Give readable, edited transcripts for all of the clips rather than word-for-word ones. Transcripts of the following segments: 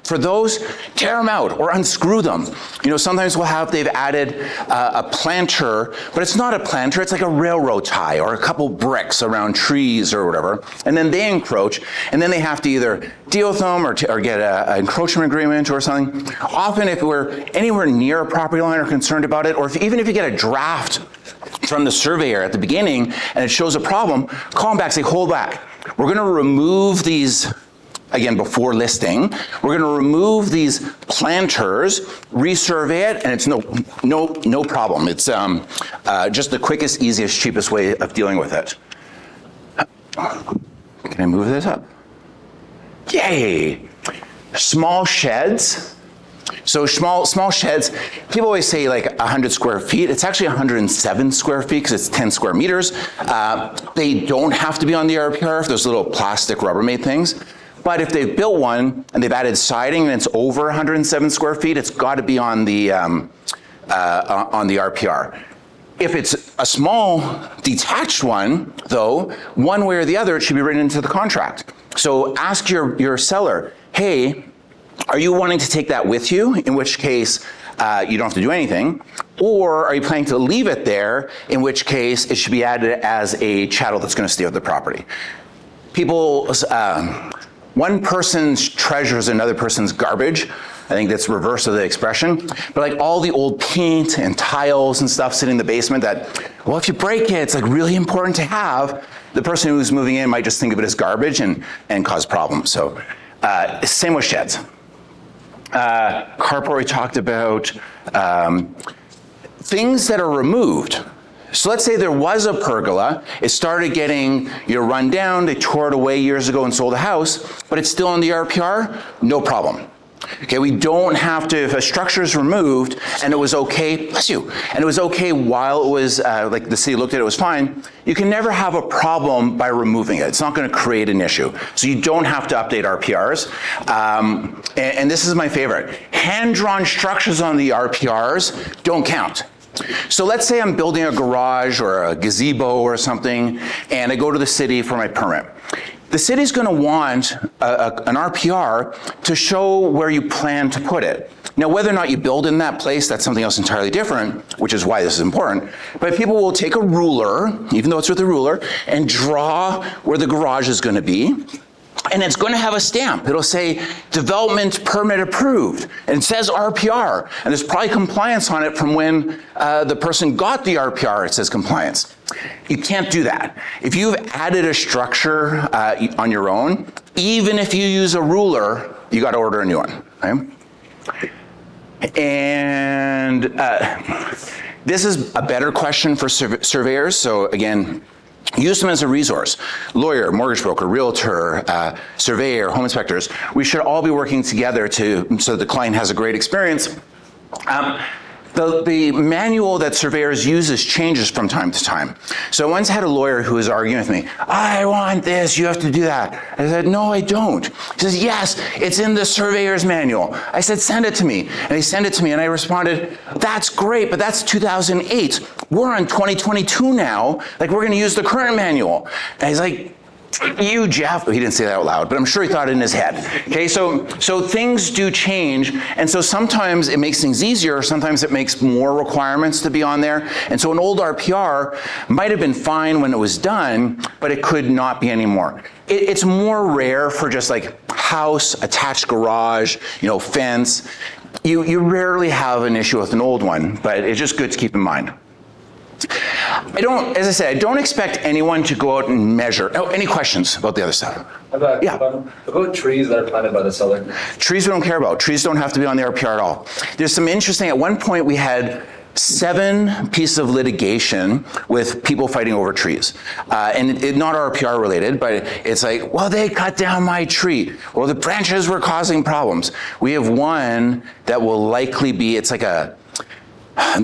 For those, tear them out or unscrew them. Sometimes they've added a planter, but it's not a planter, it's like a railroad tie or a couple bricks around trees or whatever, and then they encroach, and then they have to either deal with them or get an encroachment agreement or something. Often if we're anywhere near a property line or concerned about it, or even if you get a draft from the surveyor at the beginning and it shows a problem, call them back, say, hold back. We're gonna remove these, again, before listing, we're gonna remove these planters, resurvey it, and it's no problem. It's just the quickest, easiest, cheapest way of dealing with it. Can I move this up? Yay! Small sheds. So small sheds, people always say like 100 square feet. It's actually 107 square feet because it's 10 square meters. They don't have to be on the RPR if those little plastic Rubbermaid things. But if they've built one and they've added siding and it's over 107 square feet, it's got to be on the RPR. If it's a small detached one, though, one way or the other, it should be written into the contract. So ask your seller, hey, are you wanting to take that with you? In which case, you don't have to do anything. Or are you planning to leave it there? In which case, it should be added as a chattel that's going to stay with the property. One person's treasure is another person's garbage. I think that's reverse of the expression. But like all the old paint and tiles and stuff sitting in the basement that, well, if you break it, it's like really important to have. The person who's moving in might just think of it as garbage and cause problems. So same with sheds. Carport we talked about. Things that are removed. So let's say there was a pergola, it started getting run down, they tore it away years ago and sold a house, but it's still on the RPR, no problem. Okay, we don't have to, if a structure is removed and it was okay, bless you, and it was okay while it was, like the city looked at it, it was fine, you can never have a problem by removing it. It's not gonna create an issue. So you don't have to update RPRs. And this is my favorite. Hand-drawn structures on the RPRs don't count. So let's say I'm building a garage or a gazebo or something, and I go to the city for my permit. The city's gonna want an RPR to show where you plan to put it. Now, whether or not you build in that place, that's something else entirely different, which is why this is important. But people will take a ruler, even though it's with a ruler, and draw where the garage is gonna be. And it's going to have a stamp. It'll say development permit approved. And it says RPR. And there's probably compliance on it from when the person got the RPR, it says compliance. You can't do that. If you've added a structure on your own, even if you use a ruler, you got to order a new one. Okay? And this is a better question for surveyors. So again, use them as a resource. Lawyer, mortgage broker, realtor, surveyor, home inspectors. We should all be working together so the client has a great experience. The manual that surveyors uses changes from time to time. So I once had a lawyer who was arguing with me, I want this, you have to do that. I said, no, I don't. He says, yes, it's in the surveyor's manual. I said, send it to me. And he sent it to me and I responded, that's great, but that's 2008. We're on 2022 now, like we're gonna use the current manual. And he's like, you, Jeff, he didn't say that out loud, but I'm sure he thought it in his head. Okay, so things do change, and so sometimes it makes things easier, sometimes it makes more requirements to be on there, and so an old RPR might have been fine when it was done, but it could not be anymore. It's more rare for just like house, attached garage, fence. You rarely have an issue with an old one, but it's just good to keep in mind. As I said, I don't expect anyone to go out and measure. Oh, any questions about the other stuff? About trees that are planted by the seller. Trees we don't care about. Trees don't have to be on the RPR at all. There's some interesting, at one point we had 7 pieces of litigation with people fighting over trees. And not RPR related, but it's like, well, they cut down my tree. Well, the branches were causing problems. We have one that will likely be, it's like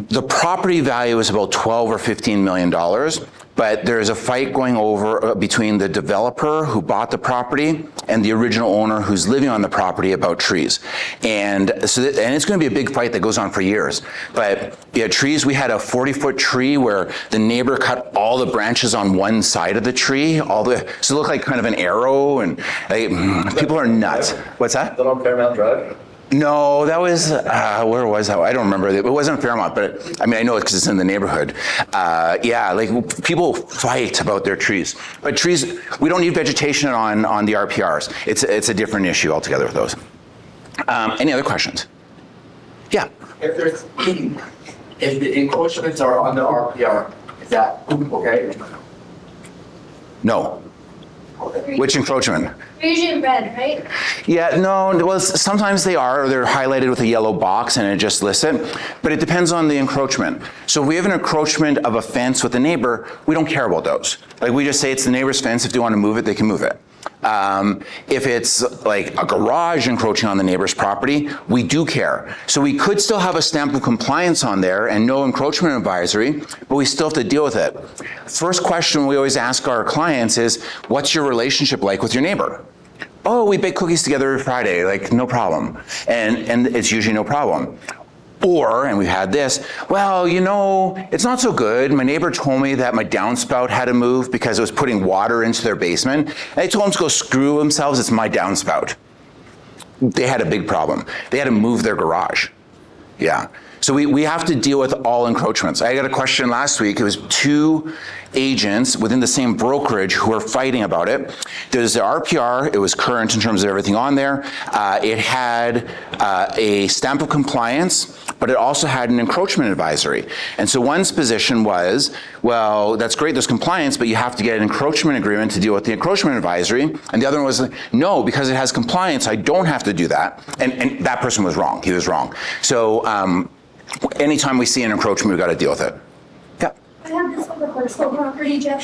the property value is about $12 or $15 million. but there's a fight going over between the developer who bought the property and the original owner who's living on the property about trees. And so, and it's going to be a big fight that goes on for years. But yeah, trees, we had a 40-foot tree where the neighbor cut all the branches on one side of the tree, so it looked like kind of an arrow, and people are nuts. What's that? Is that on Fairmount Drive? No, that was, where was that? I don't remember. It wasn't Fairmont, but I mean, I know it because it's in the neighborhood. Yeah, like people fight about their trees. But trees, we don't need vegetation on the RPRs. It's a different issue altogether with those. Any other questions? Yeah. If the encroachments are on the RPR, is that okay? No. Which encroachment? They're usually red, right? Yeah, no, well, sometimes they are, or they're highlighted with a yellow box and it just lists it, but it depends on the encroachment. So if we have an encroachment of a fence with a neighbor, we don't care about those. Like we just say it's the neighbor's fence, if they want to move it, they can move it. If it's like a garage encroaching on the neighbor's property, we do care. So we could still have a stamp of compliance on there and no encroachment advisory, but we still have to deal with it. First question we always ask our clients is, what's your relationship like with your neighbor? Oh, we bake cookies together every Friday, like no problem. And it's usually no problem. Or, and we've had this, well, you know, it's not so good. My neighbor told me that my downspout had to move because it was putting water into their basement. And I told them to go screw themselves, it's my downspout. They had a big problem. They had to move their garage. Yeah. So we have to deal with all encroachments. I got a question last week. It was 2 agents within the same brokerage who were fighting about it. There's the RPR. It was current in terms of everything on there. It had a stamp of compliance, but it also had an encroachment advisory. And so one's position was, well, that's great, there's compliance, but you have to get an encroachment agreement to deal with the encroachment advisory. And the other one was, no, because it has compliance, I don't have to do that. And that person was wrong. He was wrong. So anytime we see an encroachment, we've got to deal with it. Yeah. I have this on the personal property, Jeff.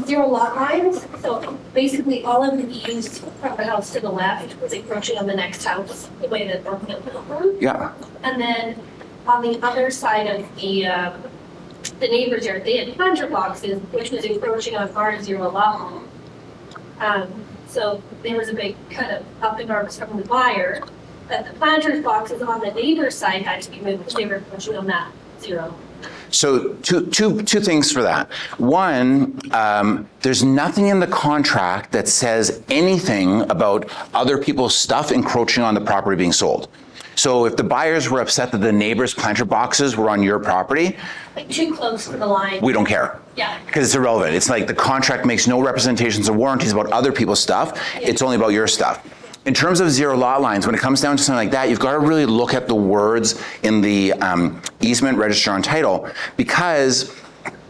0 lot lines. So basically all of the views from the house to the left was encroaching on the next house, the way that they're built. Yeah. And then on the other side of the neighbor's yard, they had planter boxes, which was encroaching on our 0 lot line. So there was a big kind of up in arms from the buyer that the planter's boxes on the neighbor's side had to be moved because they were encroaching on that 0. So two things for that. One, there's nothing in the contract that says anything about other people's stuff encroaching on the property being sold. So if the buyers were upset that the neighbor's planter boxes were on your property, Like too close to the line. we don't care. Yeah. Because it's irrelevant. It's like the contract makes no representations or warranties about other people's stuff. It's only about your stuff. In terms of 0 lot lines, when it comes down to something like that, you've got to really look at the words in the easement, register, and title, because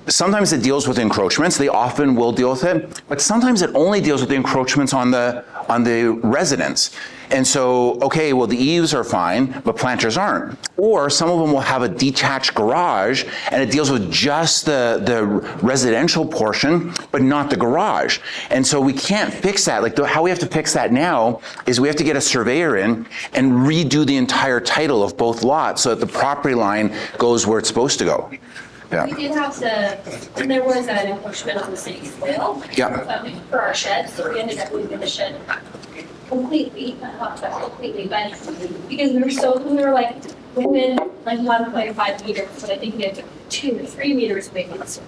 sometimes it deals with encroachments. They often will deal with it, but sometimes it only deals with the encroachments on the residence. And so, okay, well, the eaves are fine, but planters aren't. Or some of them will have a detached garage and it deals with just the residential portion, but not the garage. And so we can't fix that. Like how we have to fix that now is we have to get a surveyor in and redo the entire title of both lots so that the property line goes where it's supposed to go. Yeah. We did have to, and there was an encroachment on the city soil. Yeah. For our shed, so we ended up moving the shed completely, not completely, but because we were like within like 1.5 meters, but I think we had 2 or 3 meters away from the soil.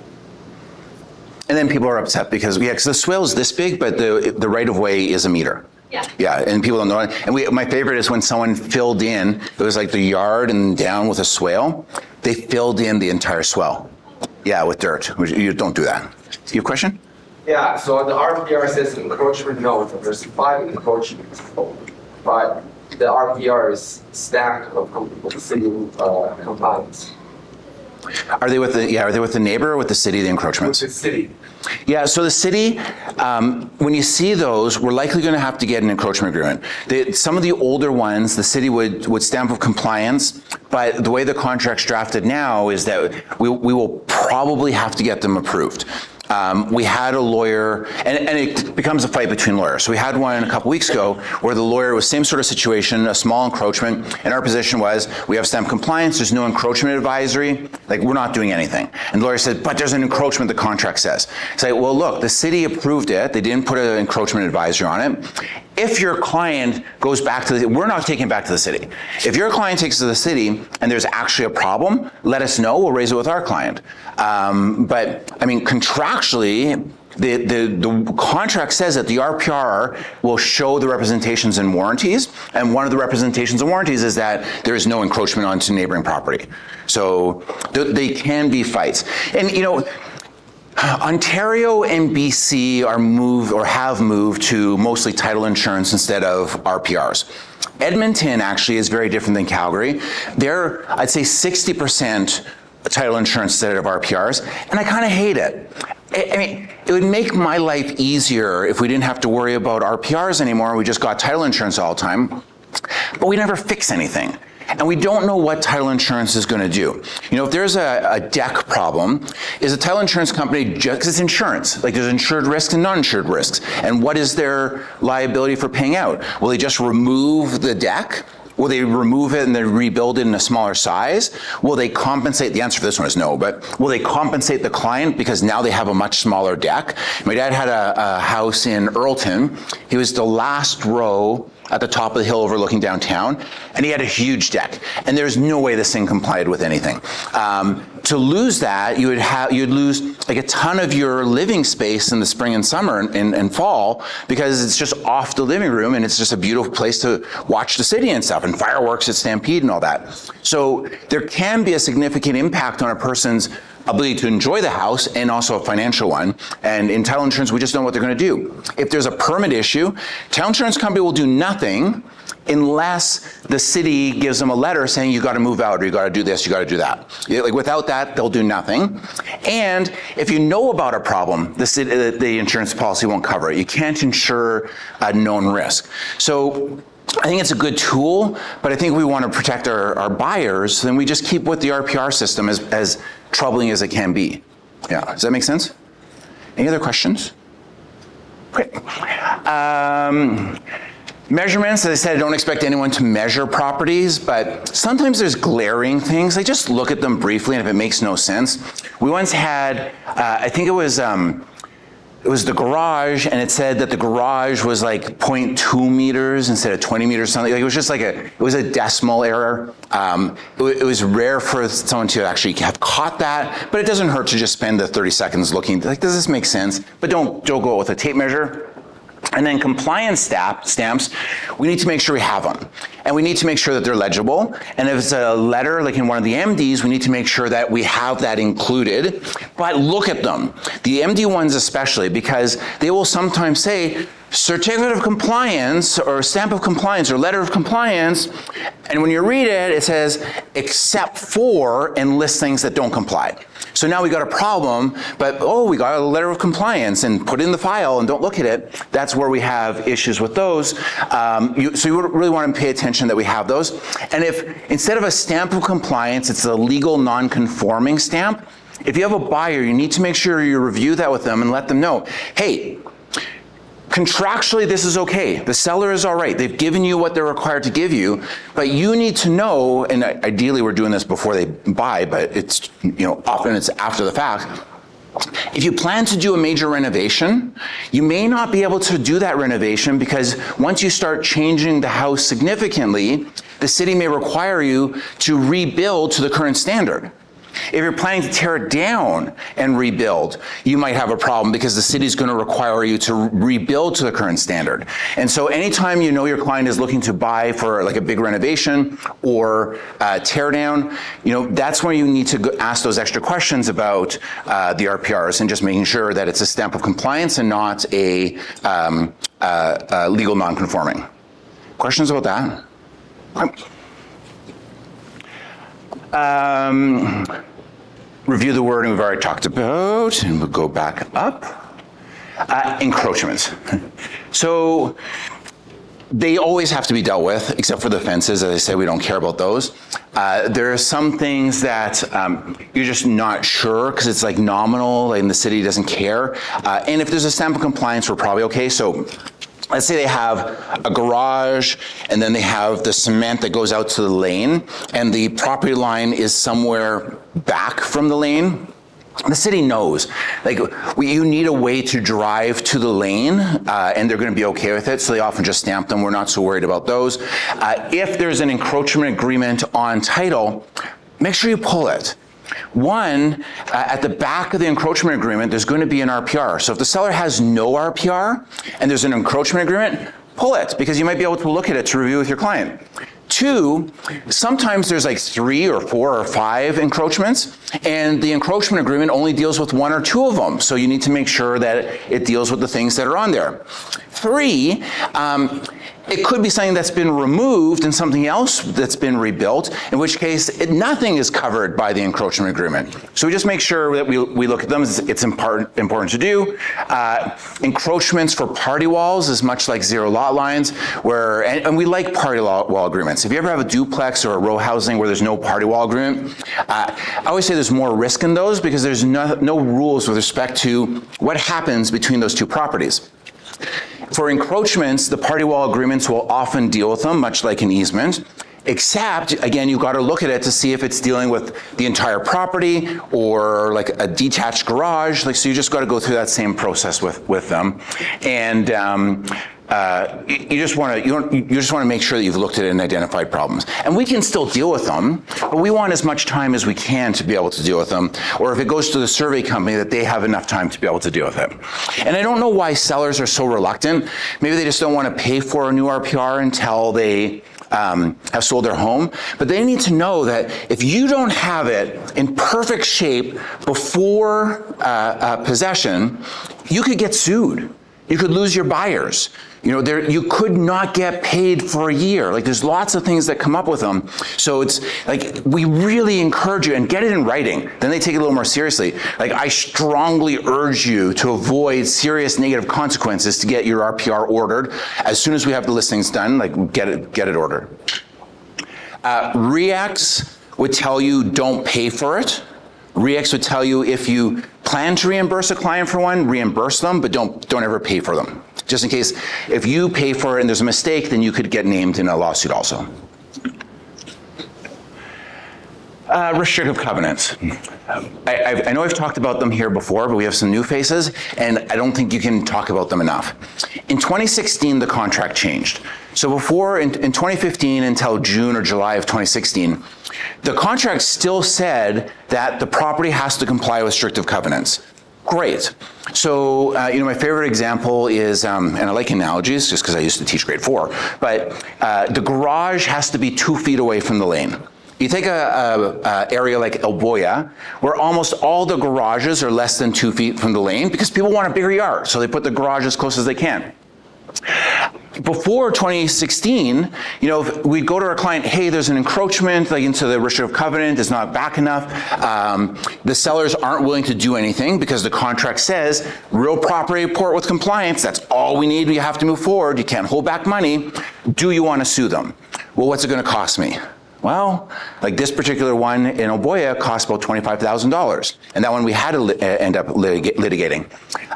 And then people are upset because, yeah, because the swale is this big, but the right of way is a meter. Yeah. Yeah, and people don't know it. And my favorite is when someone filled in, it was like the yard and down with a swale, they filled in the entire swale. Yeah, with dirt. You don't do that. You have a question? Yeah, so on the RPR says encroachment note, there's 5 encroachments, but the RPR is stacked of city compliance. Are they with the neighbor or with the city, the encroachments? With the city. Yeah, so the city, when you see those, we're likely going to have to get an encroachment agreement. Some of the older ones, the city would stamp of compliance, but the way the contract's drafted now is that we will probably have to get them approved. We had a lawyer, and it becomes a fight between lawyers. So we had one a couple weeks ago where the lawyer was same sort of situation, a small encroachment, and our position was we have stamp compliance, there's no encroachment advisory, Like, we're not doing anything. And the lawyer said, but there's an encroachment, the contract says. Say, well, look, the city approved it. They didn't put an encroachment advisory on it. If your client goes back to we're not taking it back to the city. If your client takes it to the city and there's actually a problem, let us know, we'll raise it with our client. But I mean, contractually, the contract says that the RPR will show the representations and warranties, and one of the representations and warranties is that there is no encroachment onto neighboring property. So they can be fights. And you know, Ontario and BC are moved or have moved to mostly title insurance instead of RPRs. Edmonton actually is very different than Calgary. They're, I'd say 60% title insurance instead of RPRs, and I kind of hate it. I mean, it would make my life easier if we didn't have to worry about RPRs anymore. We just got title insurance all the time, but we never fix anything. And we don't know what title insurance is going to do. You know, if there's a deck problem, is a title insurance company just, because it's insurance, like there's insured risks and non-insured risks. And what is their liability for paying out? Will they just remove the deck? Will they remove it and then rebuild it in a smaller size? Will they compensate? The answer for this one is no, but will they compensate the client because now they have a much smaller deck? My dad had a house in Earlton. He was the last row at the top of the hill overlooking downtown, and he had a huge deck, and there's no way this thing complied with anything. To lose that, you'd lose like a ton of your living space in the spring and summer and fall, because it's just off the living room, and it's just a beautiful place to watch the city and stuff, and fireworks at Stampede and all that. So there can be a significant impact on a person's ability to enjoy the house, and also a financial one. And in title insurance, we just don't know what they're going to do. If there's a permit issue, title insurance company will do nothing unless the city gives them a letter saying you got to move out, or you got to do this, you got to do that. Like, without that, they'll do nothing. And if you know about a problem, the insurance policy won't cover it. You can't insure a known risk. So I think it's a good tool, but I think we want to protect our buyers, then we just keep with the RPR system as troubling as it can be. Yeah, does that make sense? Any other questions? Great. Measurements, as I said, I don't expect anyone to measure properties, but sometimes there's glaring things. I just look at them briefly, and if it makes no sense. We once had, I think it was the garage, and it said that the garage was like 0.2 meters instead of 20 meters, something. Like, it was just like it was a decimal error. It was rare for someone to actually have caught that, but it doesn't hurt to just spend the 30 seconds looking, like, does this make sense? But don't go with a tape measure. And then compliance stamps, we need to make sure we have them. And we need to make sure that they're legible. And if it's a letter, like in one of the MDs, we need to make sure that we have that included. But look at them, the MD ones especially, because they will sometimes say, certificate of compliance, or stamp of compliance, or letter of compliance, and when you read it, it says, except for, and lists things that don't comply. So now we got a problem, but we got a letter of compliance, and put it in the file and don't look at it. That's where we have issues with those. So you really want to pay attention that we have those. And if instead of a stamp of compliance, it's a legal non-conforming stamp, if you have a buyer, you need to make sure you review that with them and let them know, hey, contractually, this is okay. The seller is all right. They've given you what they're required to give you, but you need to know, and ideally we're doing this before they buy, but it's, often it's after the fact. If you plan to do a major renovation, you may not be able to do that renovation, because once you start changing the house significantly, the city may require you to rebuild to the current standard. If you're planning to tear it down and rebuild, you might have a problem, because the city's going to require you to rebuild to the current standard. And so anytime you know your client is looking to buy for like a big renovation or tear down, that's where you need to ask those extra questions about the RPRs, and just making sure that it's a stamp of compliance and not a legal non-conforming. Questions about that? Review the wording we've already talked about, and we'll go back up. Encroachments. So they always have to be dealt with, except for the fences. As I said, we don't care about those. There are some things that you're just not sure, because it's like nominal and the city doesn't care. And if there's a stamp of compliance, we're probably okay. So let's say they have a garage and then they have the cement that goes out to the lane and the property line is somewhere back from the lane. The city knows, like, you need a way to drive to the lane, and they're going to be okay with it, so they often just stamp them. We're not so worried about those. If there's an encroachment agreement on title, make sure you pull it. One, at the back of the encroachment agreement, there's going to be an RPR. So if the seller has no RPR and there's an encroachment agreement, pull it, because you might be able to look at it to review with your client. Two, sometimes there's like 3 or 4 or 5 encroachments, and the encroachment agreement only deals with 1 or 2 of them. So you need to make sure that it deals with the things that are on there. 3, it could be something that's been removed and something else that's been rebuilt, in which case nothing is covered by the encroachment agreement. So we just make sure that we look at them. It's important to do. Encroachments for party walls is much like zero lot lines, where, and we like party wall agreements. If you ever have a duplex or a row housing where there's no party wall agreement, I always say there's more risk in those because there's no rules with respect to what happens between those two properties. For encroachments, the party wall agreements will often deal with them, much like an easement, except, again, you've got to look at it to see if it's dealing with the entire property or like a detached garage. Like, so you just got to go through that same process with them. And you just want to make sure that you've looked at it and identified problems. And we can still deal with them, but we want as much time as we can to be able to deal with them. Or if it goes to the survey company, that they have enough time to be able to deal with it. And I don't know why sellers are so reluctant. Maybe they just don't want to pay for a new RPR until they have sold their home. But they need to know that if you don't have it in perfect shape before possession, you could get sued. You could lose your buyers. You know, you could not get paid for a year. Like, there's lots of things that come up with them. So it's like, we really encourage you, and get it in writing. Then they take it a little more seriously. Like, I strongly urge you to avoid serious negative consequences to get your RPR ordered. As soon as we have the listings done, like, get it ordered. REACs would tell you don't pay for it. REACs would tell you if you plan to reimburse a client for one, reimburse them, but don't ever pay for them. Just in case, if you pay for it and there's a mistake, then you could get named in a lawsuit also. Restrictive covenants. I know I've talked about them here before, but we have some new faces, and I don't think you can talk about them enough. In 2016, the contract changed. So before, in 2015 until June or July of 2016, the contract still said that the property has to comply with restrictive covenants. Great. So, my favorite example is, and I like analogies just because I used to teach grade 4, but the garage has to be 2 feet away from the lane. You take a area like El Boya, where almost all the garages are less than 2 feet from the lane because people want a bigger yard, so they put the garage as close as they can. Before 2016, we'd go to our client, hey, there's an encroachment like into the restrictive covenant, it's not back enough. The sellers aren't willing to do anything because the contract says real property report with compliance, that's all we need, we have to move forward, you can't hold back money. Do you want to sue them? Well, what's it going to cost me? Well, like this particular one in Oboya cost about $25,000, and that one we had to end up litigating.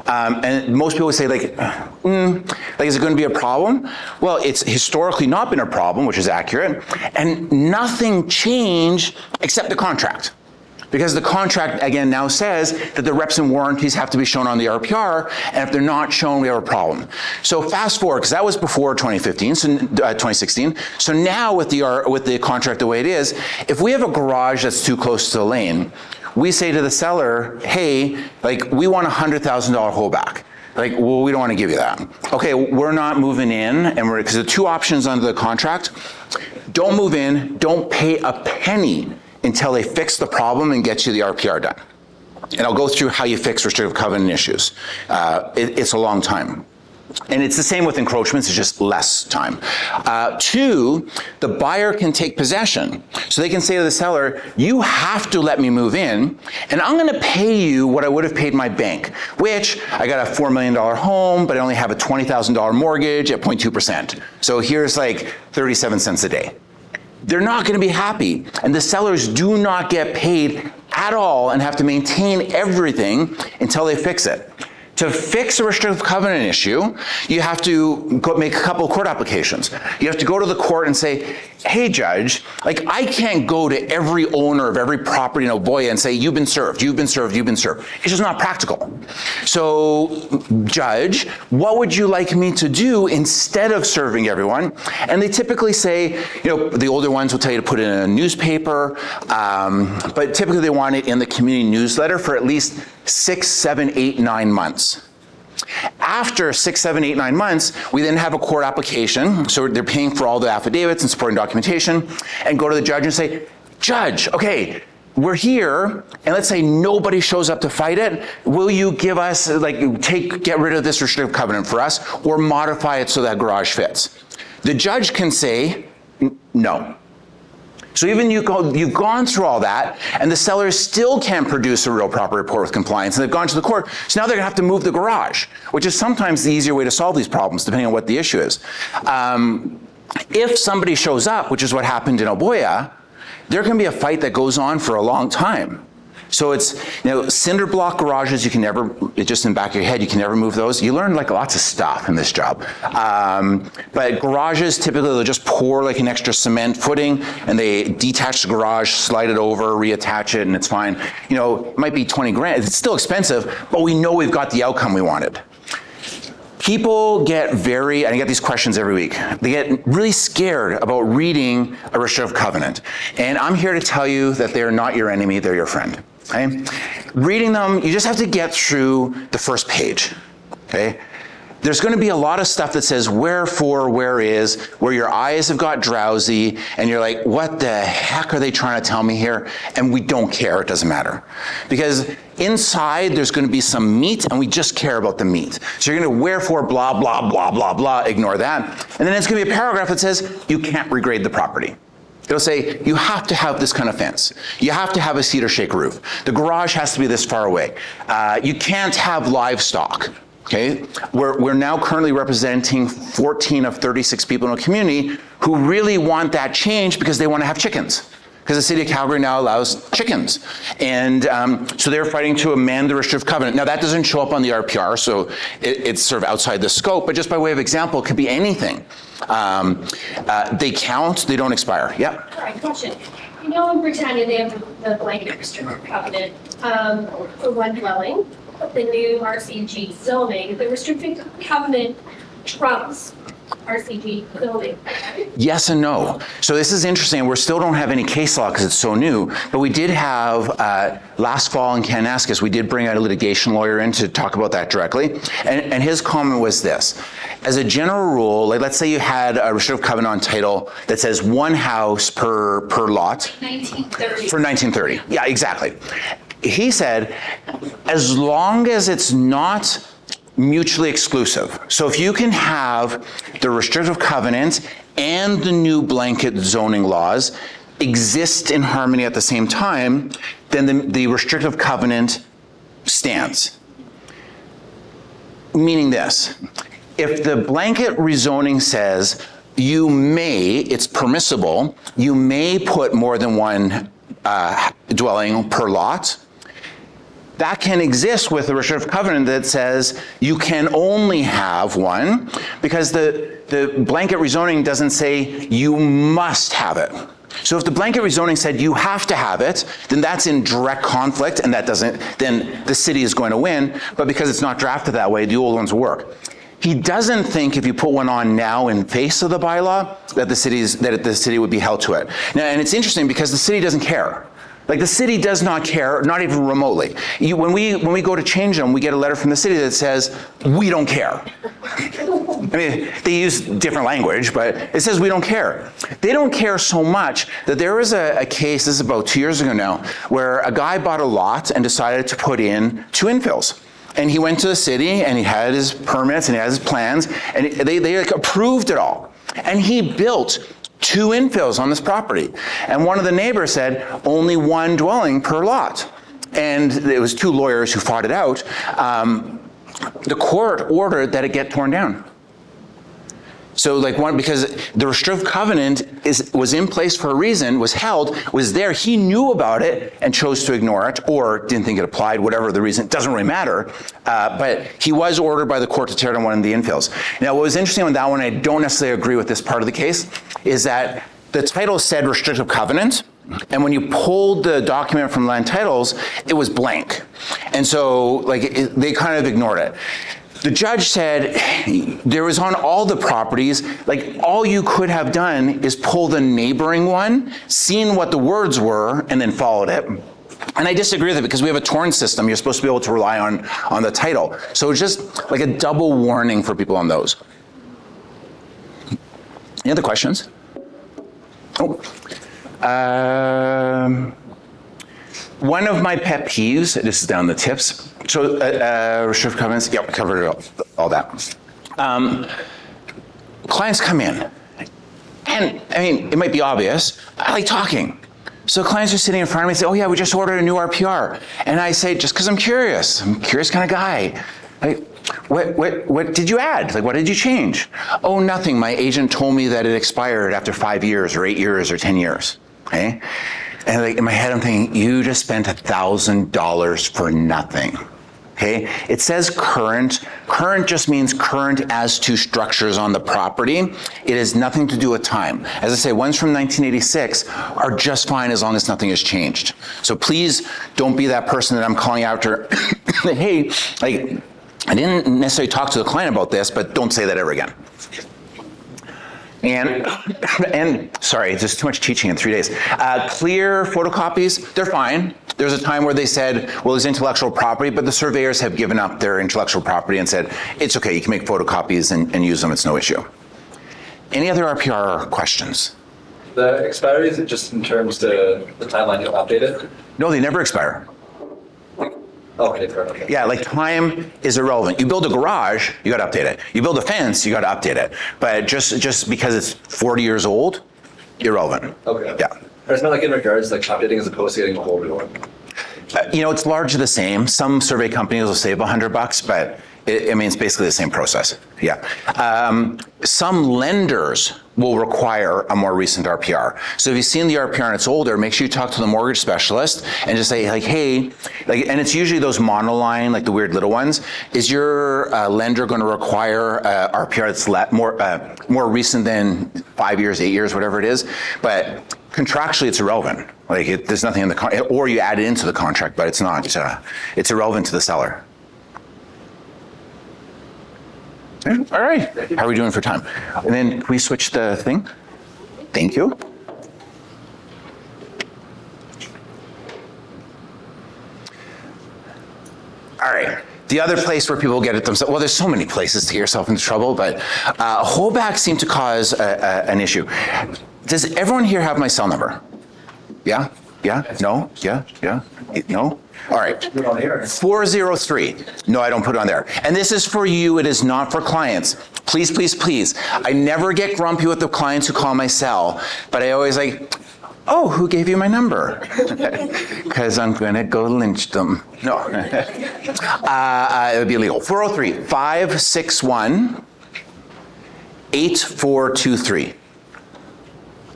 And most people would say, like, is it going to be a problem? Well, it's historically not been a problem, which is accurate, and nothing changed except the contract. Because the contract, again, now says that the reps and warranties have to be shown on the RPR, and if they're not shown, we have a problem. So fast forward, because that was before 2016. So now with the contract the way it is, if we have a garage that's too close to the lane, we say to the seller, hey, like, we want a $100,000 holdback. Like, well, we don't want to give you that. Okay, we're not moving in, and because the 2 options under the contract, don't move in, don't pay a penny until they fix the problem and get you the RPR done. And I'll go through how you fix restrictive covenant issues. It's a long time. And it's the same with encroachments, it's just less time. 2, the buyer can take possession. So they can say to the seller, you have to let me move in, and I'm gonna pay you what I would have paid my bank, which I got a $4 million home, but I only have a $20,000 mortgage at 0.2%. So here's like 37 cents a day. They're not going to be happy, and the sellers do not get paid at all and have to maintain everything until they fix it. To fix a restrictive covenant issue, you have to make a couple of court applications. You have to go to the court and say, hey, judge, like I can't go to every owner of every property in Oboya and say, you've been served, you've been served, you've been served. It's just not practical. So, judge, what would you like me to do instead of serving everyone? And they typically say, the older ones will tell you to put it in a newspaper, but typically they want it in the community newsletter for at least 6, 7, 8, 9 months. After 6, 7, 8, 9 months, we then have a court application. So they're paying for all the affidavits and supporting documentation, and go to the judge and say, Judge, okay, we're here, and let's say nobody shows up to fight it. Will you give us, get rid of this restrictive covenant for us, or modify it so that garage fits? The judge can say no. So even you've gone through all that, and the sellers still can't produce a real proper report with compliance, and they've gone to the court, so now they're gonna have to move the garage, which is sometimes the easier way to solve these problems, depending on what the issue is. If somebody shows up, which is what happened in Oboya, there can be a fight that goes on for a long time. So it's, cinder block garages, you can never, it's just in the back of your head, you can never move those. You learn lots of stuff in this job. But garages, typically they'll just pour an extra cement footing, and they detach the garage, slide it over, reattach it, and it's fine. It might be 20 grand, it's still expensive, but we know we've got the outcome we wanted. People get and I get these questions every week, they get really scared about reading a restrictive covenant. And I'm here to tell you that they're not your enemy, they're your friend. Okay? Reading them, you just have to get through the first page. Okay? There's going to be a lot of stuff that says wherefore, where is, where your eyes have got drowsy, and you're like, what the heck are they trying to tell me here? And we don't care, it doesn't matter. Because inside there's going to be some meat, and we just care about the meat. So you're going to wherefore, blah, blah, blah, blah, blah, ignore that. And then it's going to be a paragraph that says, you can't regrade the property. It'll say, you have to have this kind of fence. You have to have a cedar shake roof. The garage has to be this far away. You can't have livestock. Okay, we're now currently representing 14 of 36 people in a community who really want that change because they want to have chickens. Because the city of Calgary now allows chickens. And so they're fighting to amend the restrictive covenant. Now that doesn't show up on the RPR, so it's sort of outside the scope, but just by way of example, it could be anything. They count, they don't expire. Yeah? All right, question. In Britannia, they have the blanket restrictive covenant for one dwelling. The new RCG zoning, the restrictive covenant trumps RCG zoning. Yes and no. So this is interesting. We still don't have any case law because it's so new, but we did have, last fall in Kananaskis, we did bring out a litigation lawyer in to talk about that directly. And his comment was this. As a general rule, let's say you had a restrictive covenant on title that says one house per lot. 1930. For 1930. Yeah, exactly. He said, as long as it's not mutually exclusive. So if you can have the restrictive covenant and the new blanket zoning laws exist in harmony at the same time, then the restrictive covenant stands. Meaning this, if the blanket rezoning says it's permissible, you may put more than one dwelling per lot, that can exist with a restrictive covenant that says you can only have one, because the blanket rezoning doesn't say you must have it. So if the blanket rezoning said you have to have it, then that's in direct conflict, and then the city is going to win, but because it's not drafted that way, the old ones work. He doesn't think if you put one on now in face of the bylaw that the city would be held to it. Now, and it's interesting because the city doesn't care. The city does not care, not even remotely. When we go to change them, we get a letter from the city that says, we don't care. I mean, they use different language, but it says we don't care. They don't care so much that there was a case, this is about 2 years ago now, where a guy bought a lot and decided to put in 2 infills. And he went to the city and he had his permits and he had his plans, and they approved it all. And he built 2 infills on this property. And one of the neighbors said, only 1 dwelling per lot. And it was 2 lawyers who fought it out. The court ordered that it get torn down. So like because the restrictive covenant was in place for a reason, was there, he knew about it and chose to ignore it or didn't think it applied, whatever the reason, it doesn't really matter. But he was ordered by the court to tear down one of the infills. Now what was interesting on that one, I don't necessarily agree with this part of the case, is that the title said restrictive covenant, and when you pulled the document from land titles, it was blank. And so they kind of ignored it. The judge said there was on all the properties, like all you could have done is pull the neighboring one, seen what the words were, and then followed it. And I disagree with it because we have a torrent system. You're supposed to be able to rely on the title. So it's just like a double warning for people on those. Any other questions? Oh. One of my pet peeves, this is down the tips. So restrictive covenants, yep, covered all that. Clients come in, and I mean, it might be obvious, I like talking. So clients are sitting in front of me and say, oh yeah, we just ordered a new RPR. And I say, just because I'm a curious kind of guy. Like, what did you add? Like, what did you change? Oh, nothing. My agent told me that it expired after 5 years or 8 years or 10 years, okay? And like in my head, I'm thinking, you just spent $1,000 for nothing, okay? It says current. Current just means current as to structures on the property. It has nothing to do with time. As I say, ones from 1986 are just fine as long as nothing has changed. So please don't be that person that I'm calling after, hey, like, I didn't necessarily talk to the client about this, but don't say that ever again. And sorry, just too much teaching in 3 days. Clear photocopies, they're fine. There's a time where they said, well, it's intellectual property, but the surveyors have given up their intellectual property and said, it's okay, you can make photocopies and use them, it's no issue. Any other RPR questions? The expiry, is it just in terms to the timeline you'll update it? No, they never expire. Okay, fair enough. Yeah, like time is irrelevant. You build a garage, you gotta update it. You build a fence, you gotta update it. But just because it's 40 years old, irrelevant. Okay. Yeah. Or it's not like in regards to like updating as opposed to getting a whole new one. It's largely the same. Some survey companies will save $100, but it's basically the same process. Yeah. Some lenders will require a more recent RPR. So if you've seen the RPR and it's older, make sure you talk to the mortgage specialist and just say like, hey, like, and it's usually those monoline, like the weird little ones. Is your lender going to require RPR that's more recent than 5 years, 8 years, whatever it is? But contractually, it's irrelevant. Like there's nothing in the or you add it into the contract, but it's not. It's irrelevant to the seller. All right. How are we doing for time? And then can we switch the thing? Thank you. All right. The other place where people get it themselves, well, there's so many places to get yourself into trouble, but holdbacks seem to cause an issue. Does everyone here have my cell number? Yeah? Yeah? No? Yeah? Yeah? No? All right. 403. No, I don't put it on there. And this is for you. It is not for clients. Please, please, please. I never get grumpy with the clients who call my cell, but I always like, oh, who gave you my number? Because I'm going to go lynch them. No. It would be illegal. 403-561-8423.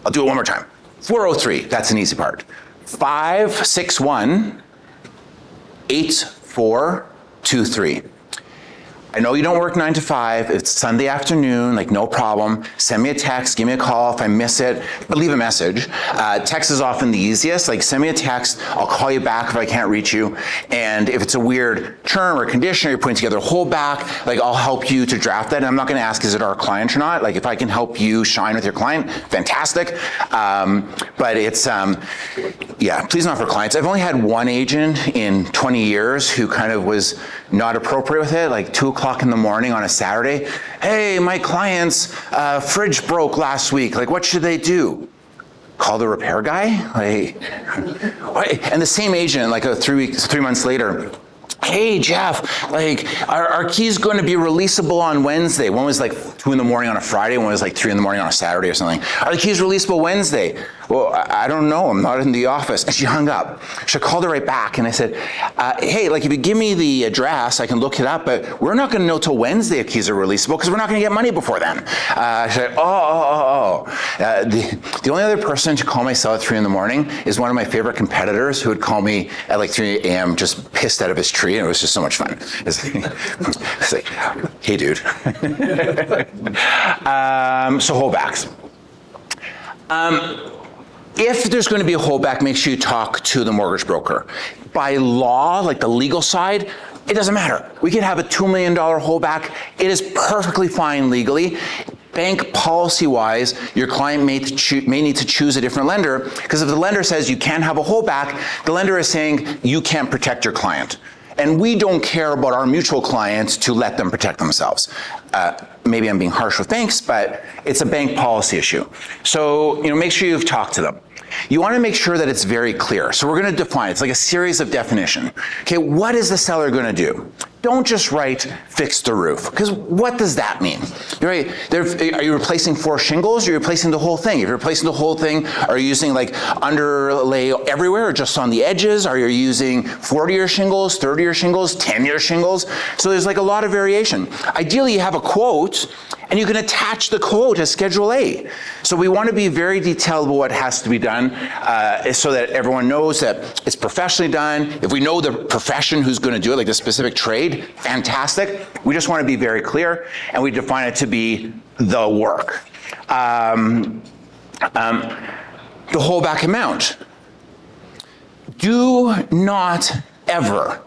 I'll do it one more time. 403. That's an easy part. 561-8423. I know you don't work 9 to 5. It's Sunday afternoon, like no problem. Send me a text, give me a call if I miss it, but leave a message. Text is often the easiest. Like send me a text, I'll call you back if I can't reach you. And if it's a weird term or condition, or you're putting together a holdback, like I'll help you to draft that. And I'm not gonna ask, is it our client or not? Like if I can help you shine with your client, fantastic. But it's, yeah, please not for clients. I've only had one agent in 20 years who kind of was not appropriate with it, like 2 o'clock in the morning on a Saturday. Hey, my client's fridge broke last week. Like, what should they do? Call the repair guy? Like, what? And the same agent, like 3 months later, hey, Jeff, like, our key's going to be releasable on Wednesday. One was like 2 in the morning on a Friday, one was like 3 in the morning on a Saturday or something. Are the keys releasable Wednesday? Well, I don't know, I'm not in the office. And she hung up. So I called her right back and I said, hey, like if you give me the address, I can look it up, but we're not gonna know till Wednesday if keys are releasable because we're not gonna get money before then. She said, the only other person to call my cell at 3 in the morning is one of my favorite competitors who would call me at like 3 a.m. just pissed out of his tree, and it was just so much fun. It's like, hey dude. So holdbacks. If there's going to be a holdback, make sure you talk to the mortgage broker. By law, like the legal side, it doesn't matter. We could have a $2 million holdback. It is perfectly fine legally. Bank policy-wise, your client may need to choose a different lender, because if the lender says you can't have a holdback, the lender is saying you can't protect your client. And we don't care about our mutual clients to let them protect themselves. Maybe I'm being harsh with banks, but it's a bank policy issue. So, make sure you've talked to them. You want to make sure that it's very clear. So we're going to define, it's like a series of definition. Okay, what is the seller going to do? Don't just write fix the roof, because what does that mean? Right? Are you replacing 4 shingles, or are you replacing the whole thing? If you're replacing the whole thing, are you using like underlay everywhere or just on the edges? Are you using 40-year shingles, 30-year shingles, 10-year shingles? So there's like a lot of variation. Ideally, you have a quote, and you can attach the quote as Schedule A. So we want to be very detailed about what has to be done so that everyone knows that it's professionally done. If we know the profession who's going to do it, like the specific trade, fantastic. We just want to be very clear, and we define it to be the work. The holdback amount. Do not ever,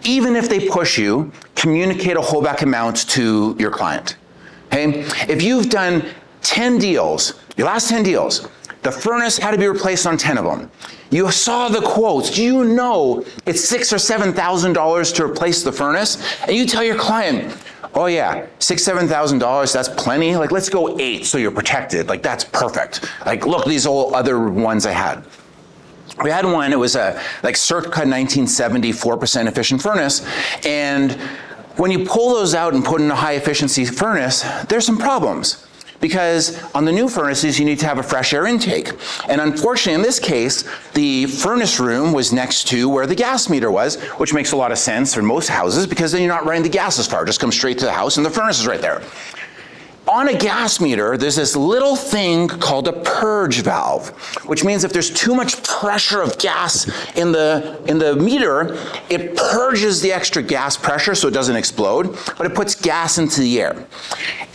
even if they push you, communicate a holdback amount to your client. Okay? If you've done 10 deals, your last 10 deals, the furnace had to be replaced on 10 of them. You saw the quotes. You know it's $6,000 or $7,000 to replace the furnace, and you tell your client, oh yeah, $6,000, $7,000, that's plenty. Like, let's go 8 so you're protected. Like, that's perfect. Like, look, these all other ones I had. We had one, it was a like circa 1970 4% efficient furnace, and when you pull those out and put in a high efficiency furnace, there's some problems. Because on the new furnaces, you need to have a fresh air intake. And unfortunately, in this case, the furnace room was next to where the gas meter was, which makes a lot of sense for most houses, because then you're not running the gas as far. Just come straight to the house and the furnace is right there. On a gas meter, there's this little thing called a purge valve, which means if there's too much pressure of gas in the meter, it purges the extra gas pressure so it doesn't explode, but it puts gas into the air.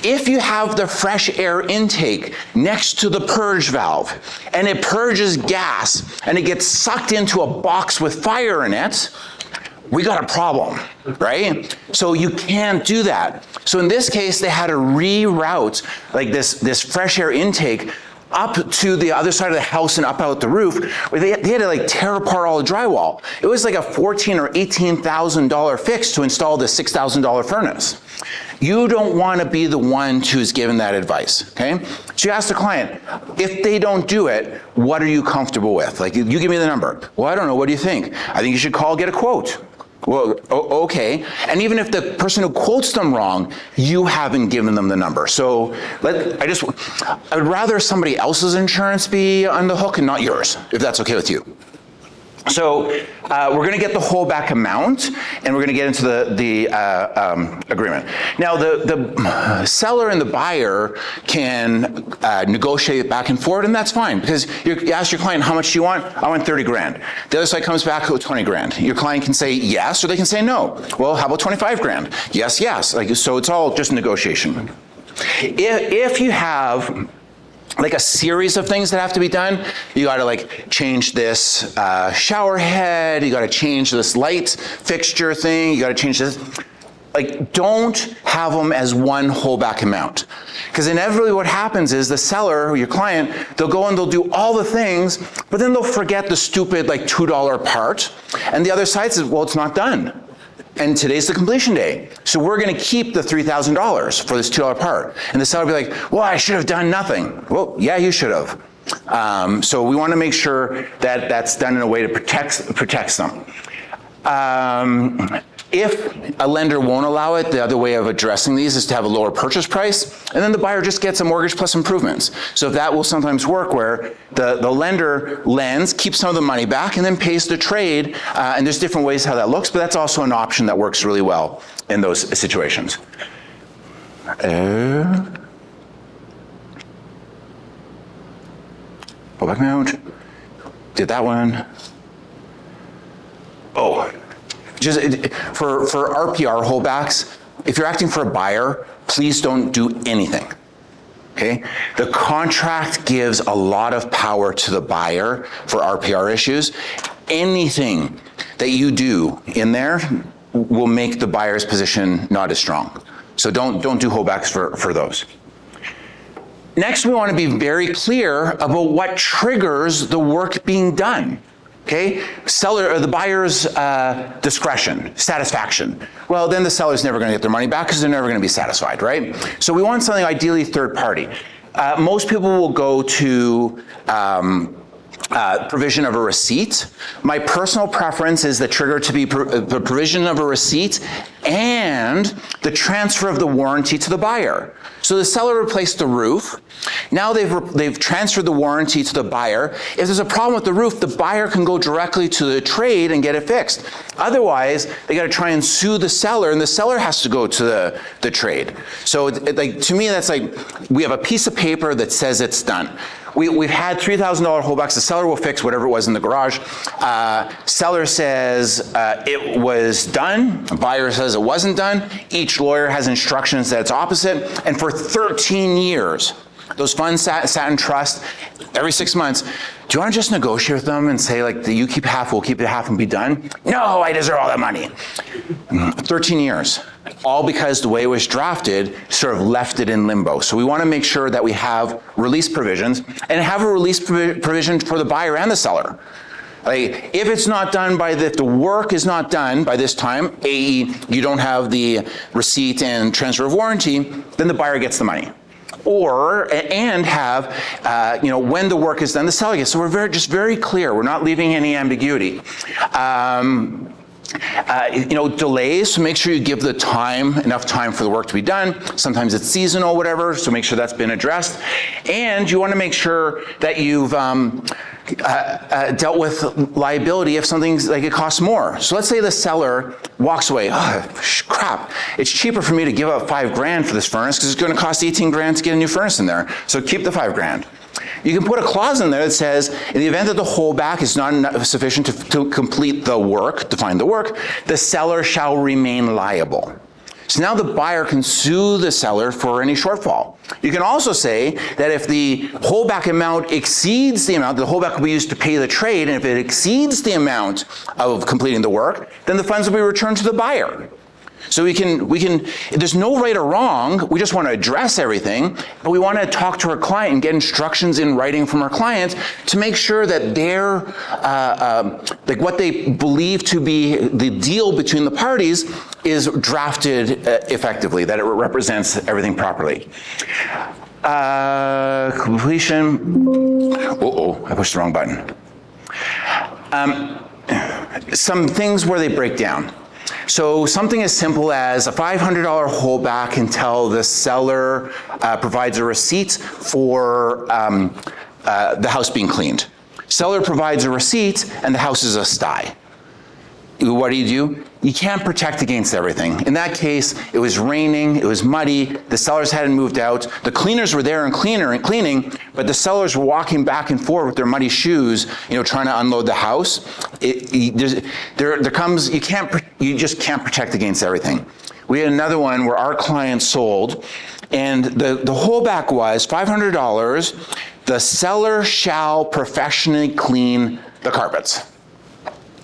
If you have the fresh air intake next to the purge valve, and it purges gas, and it gets sucked into a box with fire in it, we got a problem, right? So you can't do that. So in this case, they had to reroute like this fresh air intake up to the other side of the house and up out the roof. Where they had to like tear apart all the drywall. It was like a $14,000 or $18,000 fix to install the $6,000 furnace. You don't want to be the one who's given that advice, okay? So you ask the client, if they don't do it, what are you comfortable with? Like, you give me the number. Well, I don't know, what do you think? I think you should call, get a quote. Well, okay. And even if the person who quotes them wrong, you haven't given them the number. So I would rather somebody else's insurance be on the hook and not yours, if that's okay with you. So we're going to get the holdback amount, and we're going to get into the agreement. Now, the seller and the buyer can negotiate back and forth, and that's fine, because you ask your client, how much do you want? I want 30 grand. The other side comes back with 20 grand. Your client can say yes, or they can say no. Well, how about 25 grand? Yes, yes. Like, so it's all just negotiation. If you have like a series of things that have to be done, you gotta like change this shower head, you gotta change this light fixture thing, you gotta change this. Like, don't have them as one holdback amount. Because inevitably what happens is the seller, or your client, they'll go and they'll do all the things, but then they'll forget the stupid like $2 part, and the other side says, well, it's not done. And today's the completion day. So we're gonna keep the $3,000 for this $2 part. And the seller will be like, well, I should have done nothing. Well, yeah, you should have. So we wanna make sure that that's done in a way that protects them. If a lender won't allow it, the other way of addressing these is to have a lower purchase price, and then the buyer just gets a mortgage plus improvements. So that will sometimes work where the lender lends, keeps some of the money back, and then pays the trade, and there's different ways how that looks, but that's also an option that works really well in those situations. Go back out. Did that one. Oh. Just for RPR holdbacks, if you're acting for a buyer, please don't do anything, okay? The contract gives a lot of power to the buyer for RPR issues. Anything that you do in there will make the buyer's position not as strong. So don't do holdbacks for those. Next, we want to be very clear about what triggers the work being done. Okay, seller or the buyer's discretion, satisfaction. Well, then the seller's never going to get their money back because they're never going to be satisfied, right? So we want something ideally third party. Most people will go to provision of a receipt. My personal preference is the trigger to be the provision of a receipt and the transfer of the warranty to the buyer. So the seller replaced the roof. Now they've transferred the warranty to the buyer. If there's a problem with the roof, the buyer can go directly to the trade and get it fixed. Otherwise, they got to try and sue the seller, and the seller has to go to the trade. So like to me, that's like we have a piece of paper that says it's done. We've had $3,000 holdbacks. The seller will fix whatever it was in the garage. Seller says it was done. Buyer says it wasn't done. Each lawyer has instructions that it's opposite. And for 13 years, those funds sat in trust. Every 6 months, do you want to just negotiate with them and say, like, you keep half, we'll keep the half and be done? No, I deserve all that money. 13 years. All because the way it was drafted sort of left it in limbo. So we want to make sure that we have release provisions and have a release provision for the buyer and the seller. Like, if it's not done if the work is not done by this time, i.e. you don't have the receipt and transfer of warranty, then the buyer gets the money. And have, when the work is done, the seller gets. So we're just very clear. We're not leaving any ambiguity. Delays, so make sure you give enough time for the work to be done. Sometimes it's seasonal, whatever, so make sure that's been addressed. And you want to make sure that you've dealt with liability if something's like it costs more. So let's say the seller walks away. Oh, crap! It's cheaper for me to give up $5,000 for this furnace because it's going to cost $18,000 to get a new furnace in there. So keep the $5,000. You can put a clause in there that says, in the event that the holdback is not sufficient to complete the work, define the work, the seller shall remain liable. So now the buyer can sue the seller for any shortfall. You can also say that if the holdback amount exceeds the amount, the holdback will be used to pay the trade, and if it exceeds the amount of completing the work, then the funds will be returned to the buyer. So we can, there's no right or wrong, we just want to address everything, but we want to talk to our client and get instructions in writing from our clients to make sure that their, like what they believe to be the deal between the parties is drafted effectively, that it represents everything properly. Completion, I pushed the wrong button. Some things where they break down. So something as simple as a $500 holdback until the seller provides a receipt for the house being cleaned. Seller provides a receipt and the house is a sty. What do? You can't protect against everything. In that case, it was raining, it was muddy, the sellers hadn't moved out, the cleaners were there and cleaning, but the sellers were walking back and forth with their muddy shoes, trying to unload the house. You just can't protect against everything. We had another one where our client sold, and the holdback was $500, the seller shall professionally clean the carpets.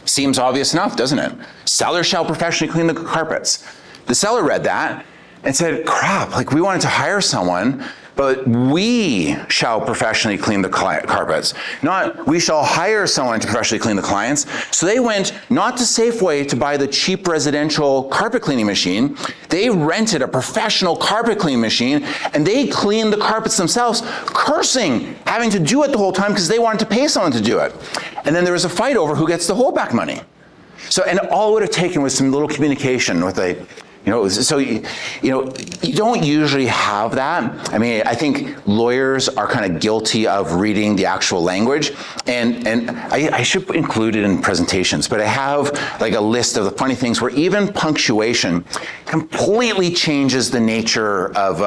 Seems obvious enough, doesn't it? Seller shall professionally clean the carpets. The seller read that and said, crap, like we wanted to hire someone, but we shall professionally clean the carpets. Not, we shall hire someone to professionally clean the clients. So they went not to Safeway to buy the cheap residential carpet cleaning machine. They rented a professional carpet cleaning machine and they cleaned the carpets themselves, cursing, having to do it the whole time because they wanted to pay someone to do it. And then there was a fight over who gets the holdback money. So, and all it would have taken was some little communication with so you don't usually have that. I mean, I think lawyers are kind of guilty of reading the actual language, and I should include it in presentations, but I have like a list of the funny things where even punctuation completely changes the nature of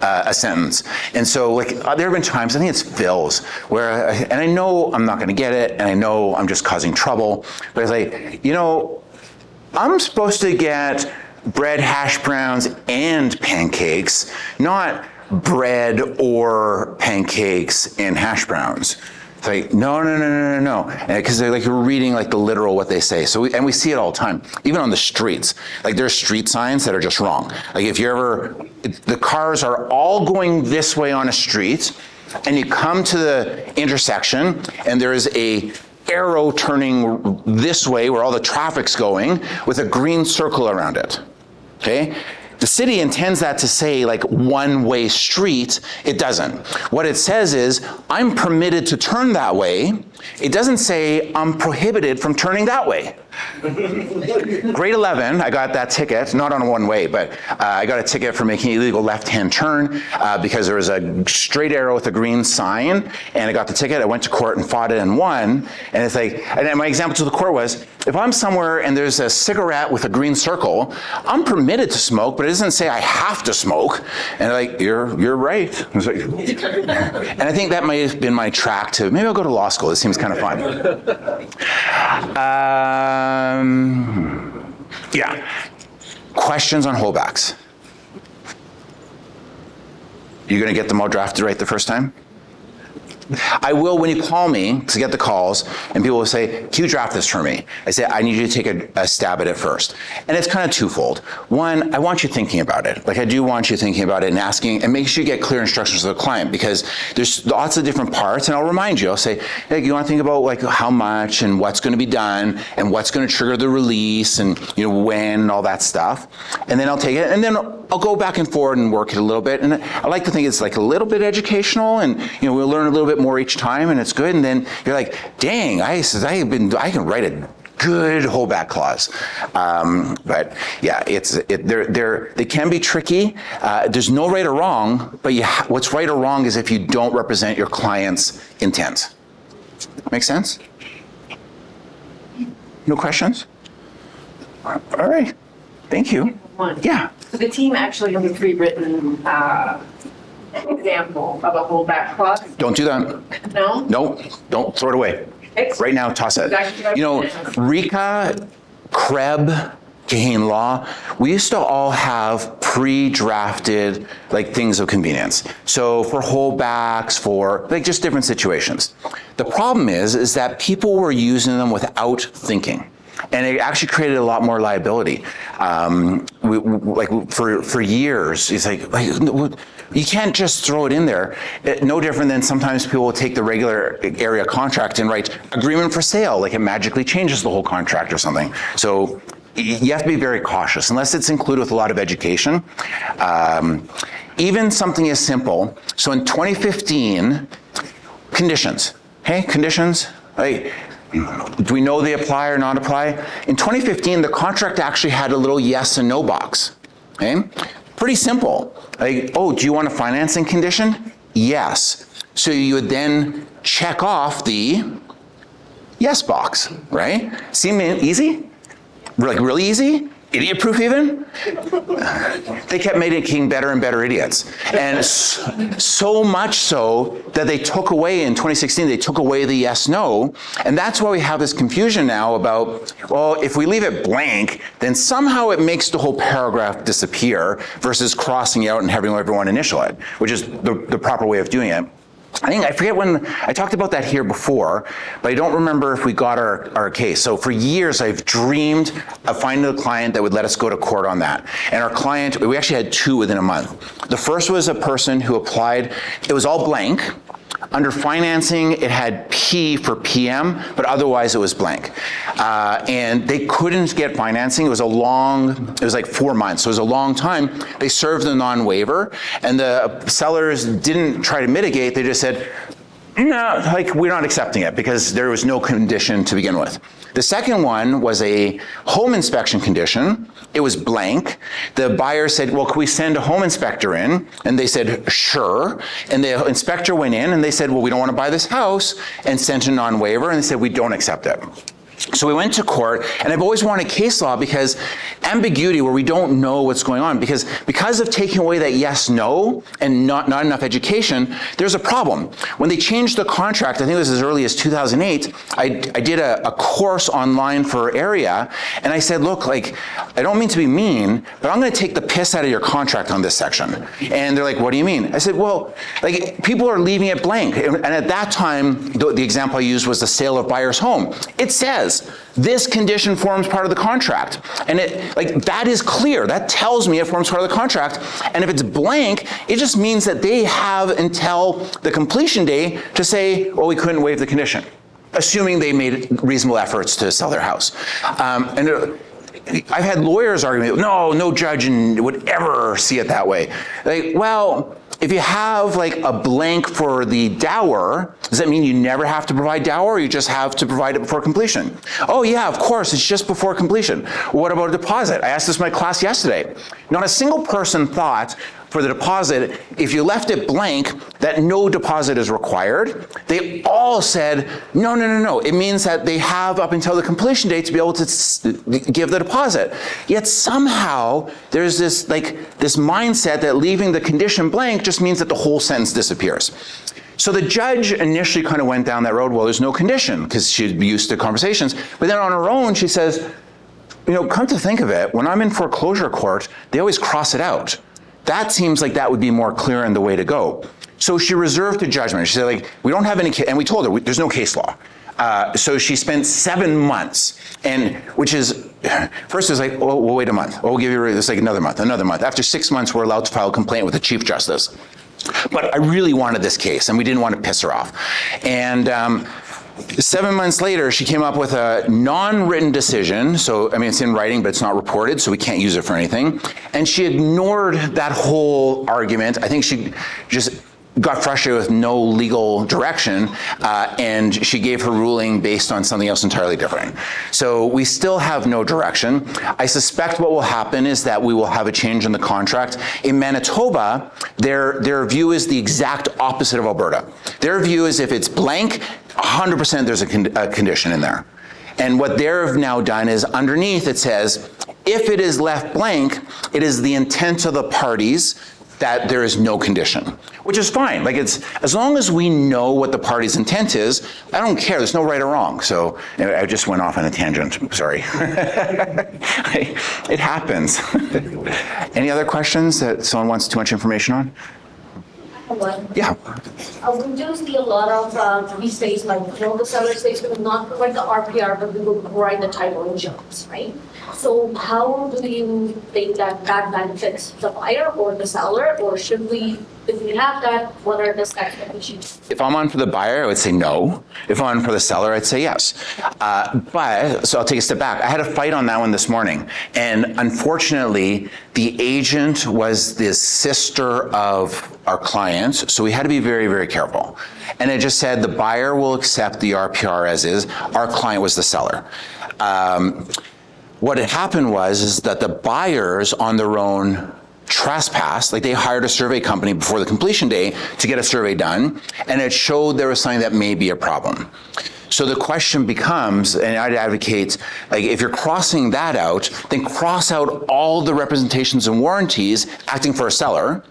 a sentence. And so like there have been times, I think it's Phil's, where, and I know I'm not gonna get it, and I know I'm just causing trouble, but it's like, I'm supposed to get bread, hash browns, and pancakes, not bread or pancakes and hash browns. It's like, no. Because they're like, you're reading like the literal what they say. So, and we see it all the time, even on the streets. Like there's street signs that are just wrong. Like if the cars are all going this way on a street, and you come to the intersection, and there is a arrow turning this way where all the traffic's going with a green circle around it, okay? The city intends that to say like one-way street. It doesn't. What it says is, I'm permitted to turn that way. It doesn't say I'm prohibited from turning that way. Grade 11, I got that ticket, not on a one-way, but I got a ticket for making an illegal left-hand turn because there was a straight arrow with a green sign, and I got the ticket. I went to court and fought it and won. And it's like, and then my example to the court was, if I'm somewhere and there's a cigarette with a green circle, I'm permitted to smoke, but it doesn't say I have to smoke. And like, you're right. Like, and I think that might have been my track to, maybe I'll go to law school. This seems kind of fun. Yeah. Questions on holdbacks? You gonna get them all drafted right the first time? I will when you call me to get the calls, and people will say, can you draft this for me? I say, I need you to take a stab at it first. And it's kind of twofold. One, I want you thinking about it. Like I do want you thinking about it and asking, and make sure you get clear instructions to the client, because there's lots of different parts, and I'll remind you, I'll say, hey, you want to think about like how much and what's going to be done and what's going to trigger the release and when and all that stuff. And then I'll take it, and then I'll go back and forward and work it a little bit. And I like to think it's like a little bit educational, and we'll learn a little bit more each time, and it's good. And then you're like, dang, I can write a good holdback clause. But yeah, they can be tricky. There's no right or wrong, but what's right or wrong is if you don't represent your client's intent. Make sense? No questions? All right. Thank you. One. Yeah. So the team actually has a pre-written example of a holdback clause? Don't do that. No? No, don't throw it away. Right now, toss it. Rika, Krebs, Kahane Law, we used to all have pre-drafted like things of convenience. So for holdbacks, for like just different situations. The problem is that people were using them without thinking. And it actually created a lot more liability. For years, it's like you can't just throw it in there. No different than sometimes people will take the regular area contract and write agreement for sale, like it magically changes the whole contract or something. So you have to be very cautious, unless it's included with a lot of education. Even something as simple. So in 2015, conditions. Hey, conditions. Do we know they apply or not apply? In 2015, the contract actually had a little yes and no box. Okay? Pretty simple. Like, oh, do you want a financing condition? Yes. So you would then check off the yes box, right? Seem easy? Like really easy? Idiot-proof even? They kept making better and better idiots. And so much so that they took away, in 2016, they took away the yes-no. And that's why we have this confusion now about, well, if we leave it blank, then somehow it makes the whole paragraph disappear versus crossing it out and having everyone initial it, which is the proper way of doing it. I forget when I talked about that here before, but I don't remember if we got our case. So for years, I've dreamed of finding a client that would let us go to court on that. And our client, we actually had two within a month. The first was a person who applied, it was all blank. Under financing, it had P for PM, but otherwise it was blank. And they couldn't get financing. It was like 4 months. So it was a long time. They served the non-waiver, and the sellers didn't try to mitigate. They just said, No, like we're not accepting it because there was no condition to begin with. The second one was a home inspection condition. It was blank. The buyer said, well, can we send a home inspector in? And they said, sure. And the inspector went in and they said, well, we don't want to buy this house, and sent a non-waiver, and they said, we don't accept it. So we went to court, and I've always wanted case law because ambiguity where we don't know what's going on, because of taking away that yes, no, and not enough education, there's a problem. When they changed the contract, I think it was as early as 2008, I did a course online for area, and I said, look, like, I don't mean to be mean, but I'm gonna take the piss out of your contract on this section. And they're like, what do you mean? I said, well, like, people are leaving it blank. And at that time, the example I used was the sale of buyer's home. It says, this condition forms part of the contract. And that is clear. That tells me it forms part of the contract. And if it's blank, it just means that they have until the completion day to say, well, we couldn't waive the condition, assuming they made reasonable efforts to sell their house. I've had lawyers argue, no judge would ever see it that way. Like, well, if you have like a blank for the dower, does that mean you never have to provide dower, or you just have to provide it before completion? Oh yeah, of course, it's just before completion. What about a deposit? I asked this in my class yesterday. Not a single person thought for the deposit, if you left it blank, that no deposit is required. They all said, no. It means that they have up until the completion date to be able to give the deposit. Yet somehow there's this mindset that leaving the condition blank just means that the whole sentence disappears. So the judge initially kind of went down that road, well, there's no condition, because she'd be used to conversations. But then on her own, she says, come to think of it, when I'm in foreclosure court, they always cross it out. That seems like that would be more clear and the way to go. So she reserved the judgment. She said, like, we don't have any, and we told her, there's no case law. So she spent 7 months, and which is, first it was like, oh, we'll wait a month. Oh, we'll give you this, like another month. After 6 months, we're allowed to file a complaint with the Chief Justice. But I really wanted this case, and we didn't want to piss her off. And 7 months later, she came up with a non-written decision. So, I mean, it's in writing, but it's not reported, so we can't use it for anything. And she ignored that whole argument. I think she just got frustrated with no legal direction, and she gave her ruling based on something else entirely different. So we still have no direction. I suspect what will happen is that we will have a change in the contract. In Manitoba, their view is the exact opposite of Alberta. Their view is if it's blank, 100% there's a condition in there. And what they've now done is underneath it says, if it is left blank, it is the intent of the parties that there is no condition, which is fine. Like, it's, as long as we know what the party's intent is, I don't care, there's no right or wrong. So I just went off on a tangent, sorry. It happens. Any other questions that someone wants too much information on? One. Yeah. We do see a lot of these states, like, the seller states will not provide the RPR, but we will provide the title insurance, right? So how do you think that benefits the buyer or the seller, or should we, if we have that, what are the steps that we should? If I'm on for the buyer, I would say no. If I'm on for the seller, I'd say yes. So I'll take a step back. I had a fight on that one this morning, and unfortunately, the agent was the sister of our client, so we had to be very, very careful. And it just said the buyer will accept the RPR as is. Our client was the seller. What had happened is that the buyers on their own trespassed, like they hired a survey company before the completion day to get a survey done, and it showed there was something that may be a problem. So the question becomes, and I'd advocate, like, if you're crossing that out, then cross out all the representations and warranties acting for a seller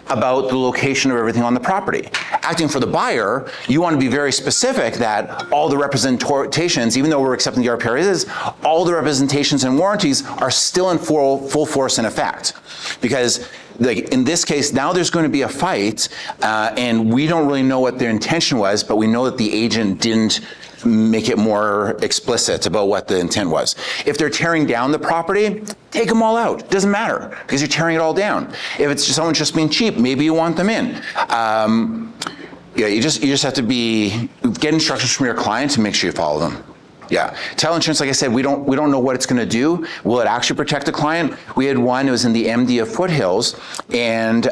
about the location of everything on the property. Acting for the buyer, you want to be very specific that all the representations, even though we're accepting the RPR all the representations and warranties are still in full force and effect. Because, like, in this case, now there's going to be a fight, and we don't really know what their intention was, but we know that the agent didn't make it more explicit about what the intent was. If they're tearing down the property, take them all out. It doesn't matter, because you're tearing it all down. If it's just someone just being cheap, maybe you want them in. Yeah, you just have to get instructions from your client to make sure you follow them. Yeah, title insurance, like I said, we don't know what it's going to do. Will it actually protect the client? We had one, it was in the MD of Foothills, and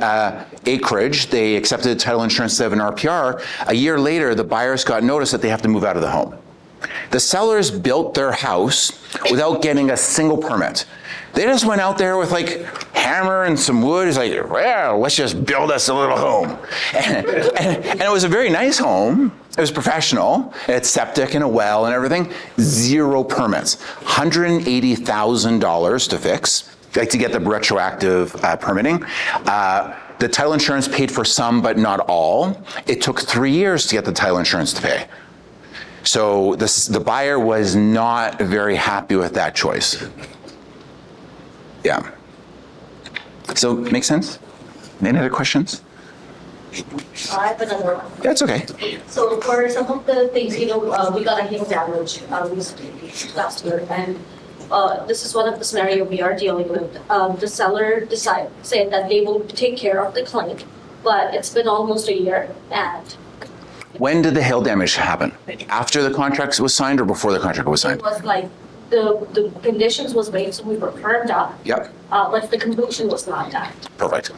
acreage, they accepted title insurance instead of an RPR. A year later, the buyers got notice that they have to move out of the home. The sellers built their house without getting a single permit. They just went out there with like hammer and some wood. It's like, well, let's just build us a little home. And it was a very nice home. It was professional. It had septic and a well and everything. 0 permits. $180,000 to fix, like to get the retroactive permitting. The title insurance paid for some, but not all. It took 3 years to get the title insurance to pay. So the buyer was not very happy with that choice. Yeah. So, make sense? Any other questions? I have another one. That's okay. So for some of the things, we got a hail damage recently last year, and this is one of the scenario we are dealing with. The seller said that they will take care of the claim, but it's been almost a year, and When did the hail damage happen? After the contract was signed or before the contract was it signed? was like the conditions was made, so we were firmed up, Yep. but the completion was not done. Perfect.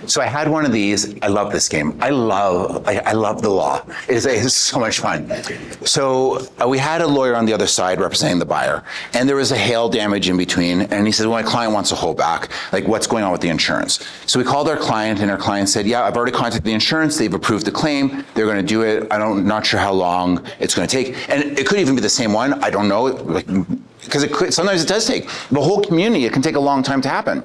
So I had one of these. I love this game. I love the law. It's so much fun. So we had a lawyer on the other side representing the buyer, and there was a hail damage in between. And he said, well, my client wants a hold back. Like, what's going on with the insurance? So we called our client, and our client said, yeah, I've already contacted the insurance. They've approved the claim. They're going to do it. Not sure how long it's going to take. And it could even be the same one. I don't know. Because sometimes it does take the whole community. It can take a long time to happen.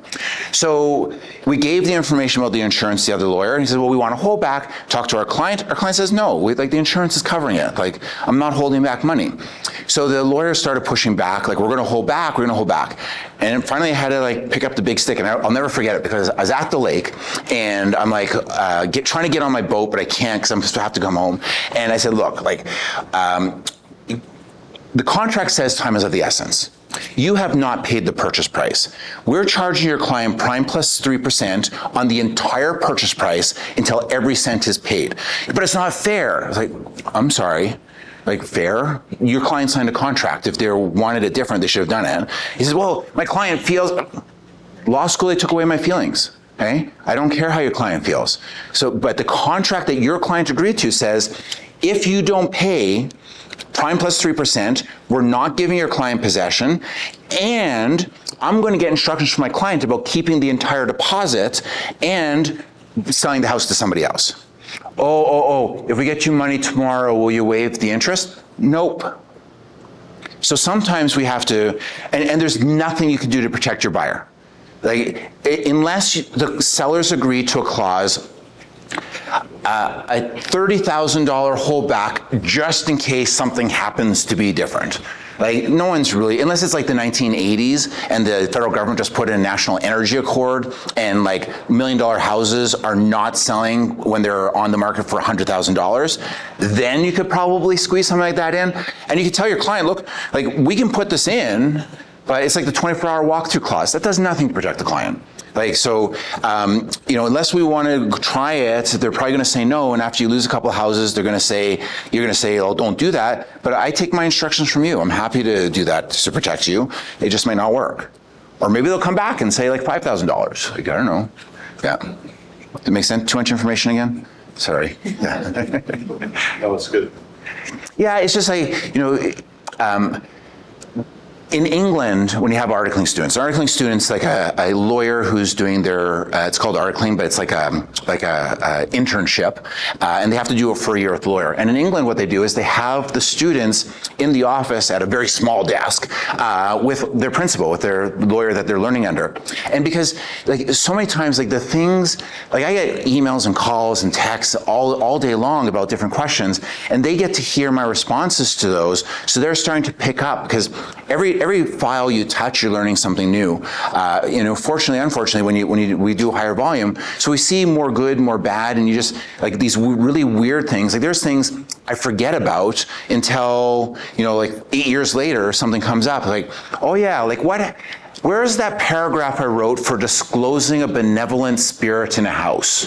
So we gave the information about the insurance to the other lawyer, and he said, well, we want to hold back. Talk to our client. Our client says, no, the insurance is covering it. Like, I'm not holding back money. So the lawyer started pushing back, like, we're going to hold back. We're going to hold back. And finally, I had to pick up the big stick, and I'll never forget it because I was at the lake, and I'm trying to get on my boat, but I can't because I'm supposed to have to come home. And I said, look, the contract says time is of the essence. You have not paid the purchase price. We're charging your client prime plus 3% on the entire purchase price until every cent is paid. But it's not fair. I was like, I'm sorry. Fair? Your client signed a contract. If they wanted it different, they should have done it. He says, well, my client feels, law school, they took away my feelings. Okay? I don't care how your client feels. But the contract that your client agreed to says, if you don't pay prime plus 3%, we're not giving your client possession, and I'm going to get instructions from my client about keeping the entire deposit and selling the house to somebody else. Oh, if we get you money tomorrow, will you waive the interest? Nope. So sometimes we have to, and there's nothing you can do to protect your buyer. Unless the sellers agree to a clause, a $30,000 holdback just in case something happens to be different. No one's really, unless it's the 1980s and the federal government just put in a national energy accord and $1 million houses are not selling when they're on the market for $100,000, then you could probably squeeze something like that in. And you could tell your client, look, we can put this in, but it's the 24-hour walkthrough clause. That does nothing to protect the client. Unless we want to try it, they're probably going to say no. And after you lose a couple of houses, you're going to say, oh, don't do that. But I take my instructions from you. I'm happy to do that to protect you. It just may not work. Or maybe they'll come back and say $5,000. I don't know. Yeah. Does it make sense? Too much information again? Sorry. Yeah. No, it's good. Yeah, it's just in England, when you have articling students like a lawyer who's doing their, it's called articling, but it's like a internship, and they have to do it for a year with the lawyer. And in England, what they do is they have the students in the office at a very small desk with their principal, with their lawyer that they're learning under. And because so many times, the things, I get emails and calls and texts all day long about different questions, and they get to hear my responses to those, so they're starting to pick up, because every file you touch, you're learning something new. Fortunately, unfortunately, we do higher volume, so we see more good, more bad, and you just these really weird things. There's things I forget about until 8 years later something comes up. Oh yeah, what? Where's that paragraph I wrote for disclosing a benevolent spirit in a house?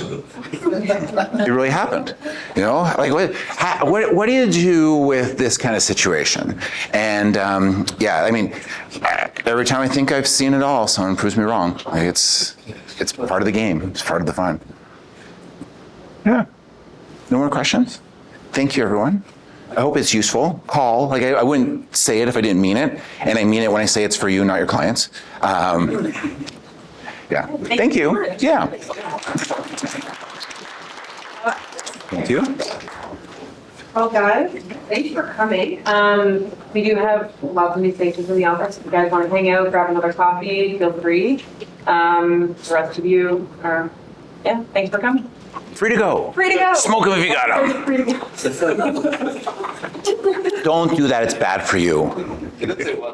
It really happened. You know, like what do you do with this kind of situation? And yeah, I mean, every time I think I've seen it all, someone proves me wrong. Like it's part of the game. It's part of the fun. Yeah. No more questions? Thank you, everyone. I hope it's useful. Call. Like I wouldn't say it if I didn't mean it, and I mean it when I say it's for you, not your clients. Yeah. Thank you. Yeah. Thank you. Well, guys, thanks for coming. We do have lots of new stations in the office. If you guys want to hang out, grab another coffee, feel free. The rest of you are, yeah, thanks for coming. Free to go. Free to go. Smoke them if you got them. Free to go. Don't do that. It's bad for you. Didn't say what.